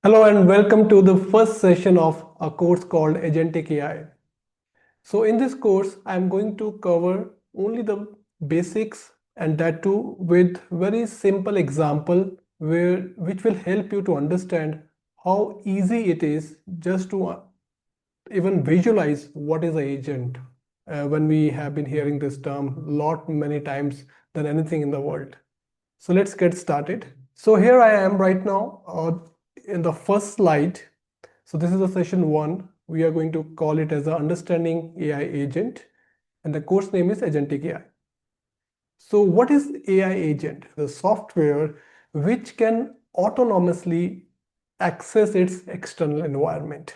Hello and welcome to the first session of a course called Agentic AI. So in this course, I'm going to cover only the basics and that too with very simple example which will help you to understand how easy it is just to even visualize what is an agent when we have been hearing this term many times than anything in the world. So let's get started. So here I am right now in the first slide. So this is the session one. We are going to call it as a understanding AI agent, and the course name is Agentic AI. So what is AI agent? The software which can autonomously access its external environment.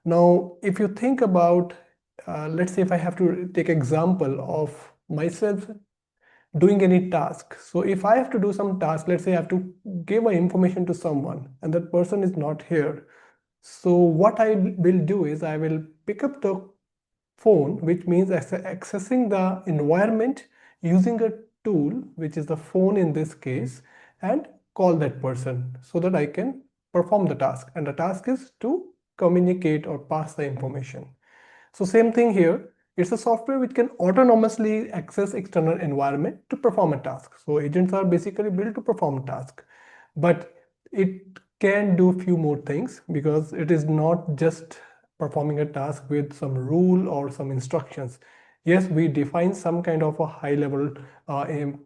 Now, if you think about, let's say if I have to take example of myself doing any task. So if I have to do some task, let's say I have to give a information to someone and that person is not here. So what I will do is I will pick up the phone, which means accessing the environment using a tool, which is the phone in this case, and call that person so that I can perform the task. And the task is to communicate or pass the information. So same thing here. It's a software which can autonomously access external environment to perform a task. So agents are basically built to perform a task, but it can do few more things because it is not just performing a task with some rule or some instructions. Yes, we define some kind of a high level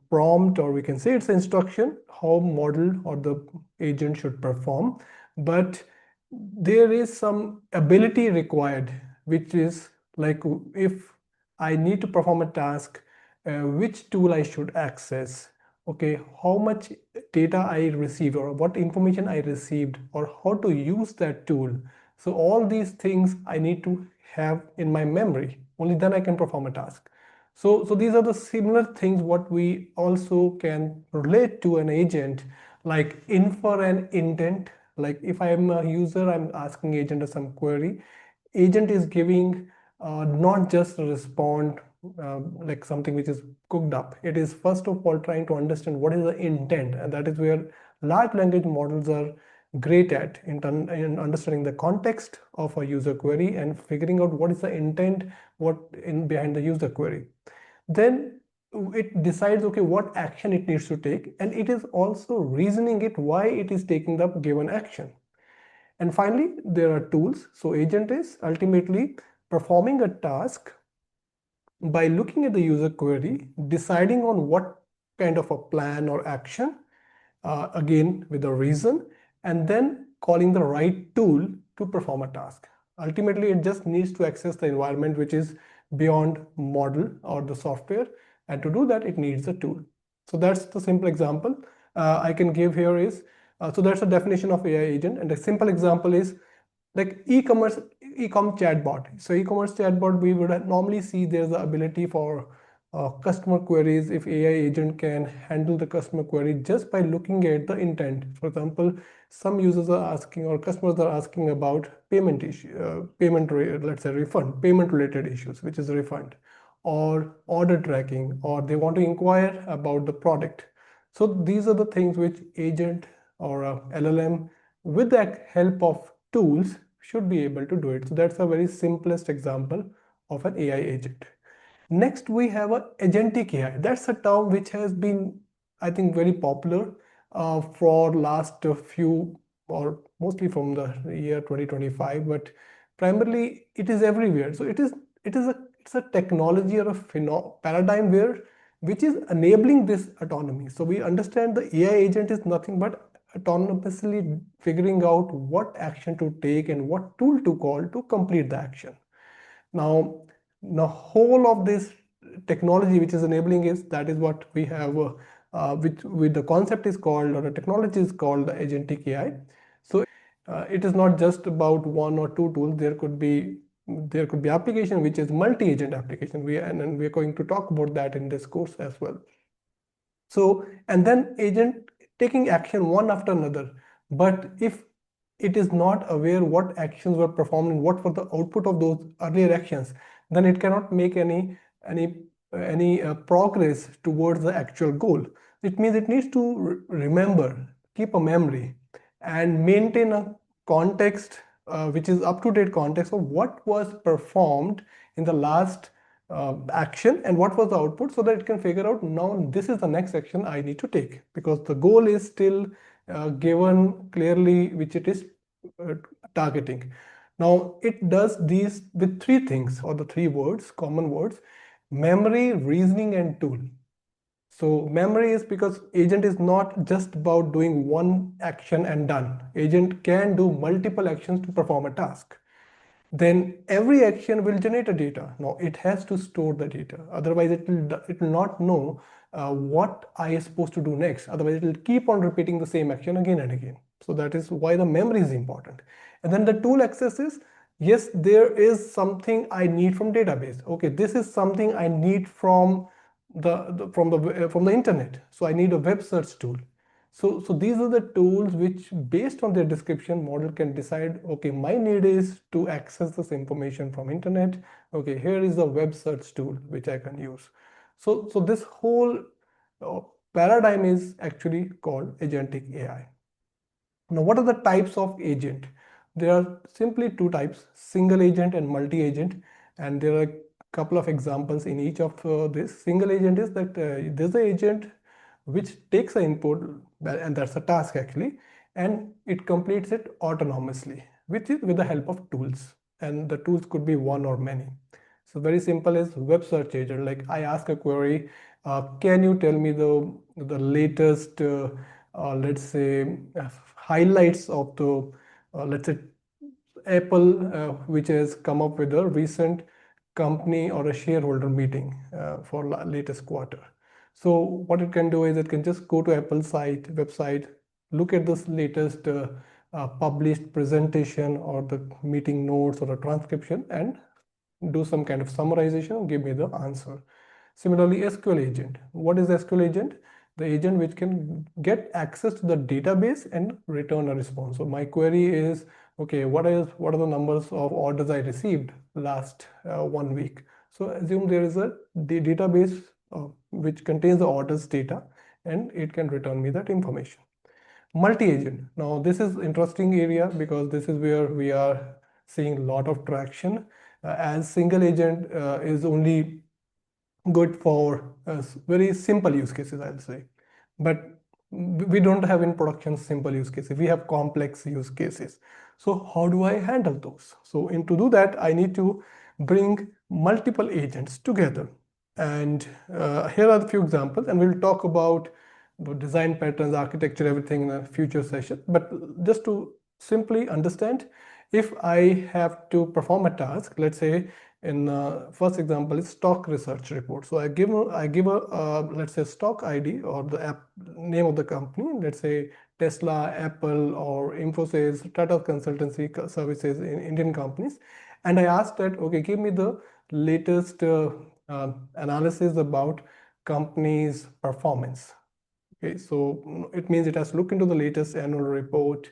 prompt, or we can say it's instruction, how model or the agent should perform, but there is some ability required, which is like if I need to perform a task, which tool I should access, okay, how much data I received or what information I received or how to use that tool. So all these things I need to have in my memory. Only then I can perform a task. So these are the similar things what we also can relate to an agent, like infer an intent. Like if I am a user, I'm asking agent some query. Agent is giving not just a respond like something which is cooked up. It is first of all trying to understand what is the intent, and that is where large language models are great at in understanding the context of a user query and figuring out what is the intent, what in behind the user query. Then it decides, okay, what action it needs to take, and it is also reasoning it why it is taking the given action. And finally, there are tools. So agent is ultimately performing a task by looking at the user query, deciding on what kind of a plan or action, again with a reason, and then calling the right tool to perform a task. Ultimately, it just needs to access the environment which is beyond model or the software, and to do that, it needs a tool. So that's the simple example I can give here is, so that's the definition of AI agent, and a simple example is like e-commerce chatbot. So e-commerce chatbot, we would normally see there's the ability for customer queries. If AI agent can handle the customer query just by looking at the intent. For example, some users are asking or customers are asking about payment issue, let's say refund, payment related issues, which is a refund, or order tracking, or they want to inquire about the product. So these are the things which agent or LLM with the help of tools should be able to do it. So that's a very simplest example of an AI agent. Next, we have a agentic AI. That's a term which has been, I think, very popular for last few or mostly from the year 2025, but primarily it is everywhere. So it's a technology or a paradigm where which is enabling this autonomy. So we understand the AI agent is nothing but autonomously figuring out what action to take and what tool to call to complete the action. Now, the whole of this technology which is enabling is that is what we have, with the concept is called, or the technology is called the agentic AI. So it is not just about one or two tools. There could be application which is multi-agent application. And we are going to talk about that in this course as well. So, and then agent taking action one after another. But if it is not aware what actions were performed and what were the output of those earlier actions, then it cannot make any progress towards the actual goal. It means it needs to remember, keep a memory, and maintain a context, which is up-to-date context of what was performed in the last action and what was the output, so that it can figure out now this is the next action I need to take, because the goal is still given clearly, which it is targeting. Now it does these with three things, or the three words, common words: memory, reasoning, and tool. So memory is because agent is not just about doing one action and done. Agent can do multiple actions to perform a task. Then every action will generate a data. Now it has to store the data. Otherwise it will not know what I is supposed to do next. Otherwise it will keep on repeating the same action again and again. So that is why the memory is important. And then the tool access is, yes, there is something I need from database. Okay, this is something I need from the internet. So I need a web search tool. So these are the tools which, based on their description, model can decide, okay, my need is to access this information from internet. Okay, here is a web search tool which I can use. So this whole paradigm is actually called agentic AI. Now, what are the types of agent? There are simply two types: single agent and multi-agent. And there are a couple of examples in each of this. Single agent is that there's an agent which takes an input, and that's a task actually, and it completes it autonomously with the help of tools. And the tools could be one or many. So very simple is web search agent. Like I ask a query, can you tell me the latest, let's say, highlights of the, let's say, Apple, which has come up with a recent company or a shareholder meeting for latest quarter. So what it can do is it can just go to Apple website, look at this latest published presentation or the meeting notes or a transcription, and do some kind of summarization and give me the answer. Similarly, SQL agent. What is SQL agent? The agent which can get access to the database and return a response. So my query is, okay, what are the numbers of orders I received last 1 week? So assume there is a database which contains the orders data, and it can return me that information. Multi-agent. Now this is interesting area because this is where we are seeing a lot of traction. As single agent is only good for very simple use cases, I'll say. But we don't have in production simple use cases. We have complex use cases. So how do I handle those? So to do that, I need to bring multiple agents together. And here are a few examples, and we'll talk about the design patterns, architecture, everything in a future session. But just to simply understand, if I have to perform a task, let's say in first example is stock research report. So I give a let's say stock ID or the app name of the company, let's say Tesla, Apple, or Infosys, Tata Consultancy Services in Indian companies, and I asked that, okay, give me the latest analysis about company's performance. Okay, so it means it has to look into the latest annual report,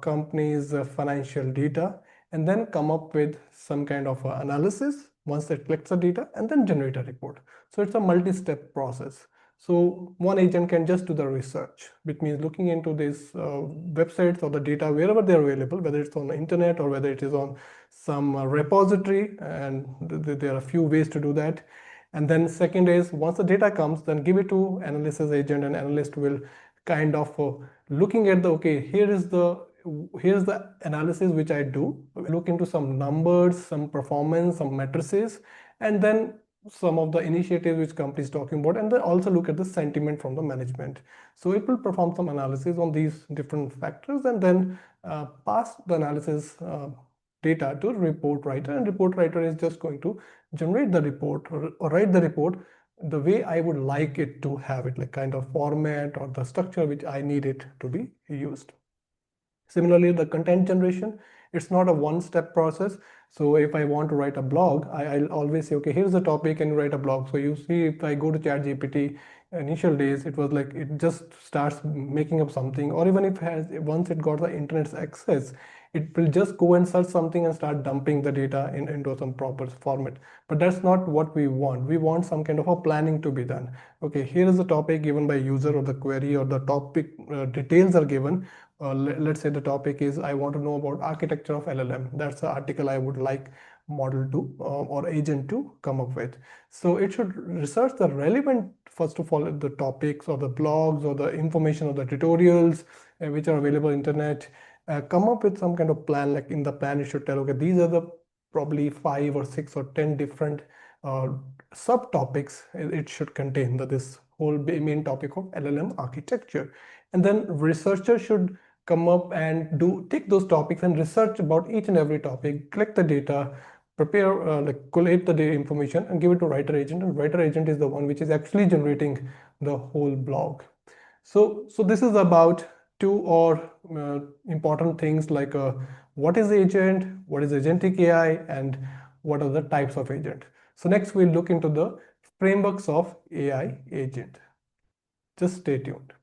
company's financial data, and then come up with some kind of analysis once it collects the data, and then generate a report. So it's a multi-step process. So one agent can just do the research, which means looking into these websites or the data wherever they're available, whether it's on the internet or whether it is on some repository, and there are a few ways to do that. And then second is, once the data comes, then give it to analysis agent, and analyst will kind of looking at the, okay, here's the analysis which I do, look into some numbers, some performance, some matrices, and then some of the initiatives which company is talking about, and then also look at the sentiment from the management. So it will perform some analysis on these different factors, and then pass the analysis data to report writer, and report writer is just going to generate the report or write the report the way I would like it to have it, like kind of format or the structure which I need it to be used. Similarly, the content generation, it's not a one-step process. So if I want to write a blog, I'll always say, okay, here's the topic and write a blog. So you see, if I go to ChatGPT, initial days, it was like it just starts making up something, or even if once it got the internet's access, it will just go and search something and start dumping the data into some proper format. But that's not what we want. We want some kind of a planning to be done. Okay, here is the topic given by user, or the query, or the topic details are given. Let's say the topic is, I want to know about architecture of LLM. That's the article I would like model to or agent to come up with. So it should research the relevant, first of all, the topics or the blogs or the information or the tutorials which are available on internet. Come up with some kind of plan. Like in the plan, it should tell, okay, these are the probably 5 or 6 or 10 different uh, subtopics it should contain, that this whole main topic of LLM architecture. And then researcher should come up and take those topics and research about each and every topic, collect the data, prepare, like collate the data information and give it to writer agent. And writer agent is the one which is actually generating the whole blog. So this is about two or important things, like what is agent, what is agentic AI, and what are the types of agent. So next we'll look into the frameworks of AI agent. Just stay tuned.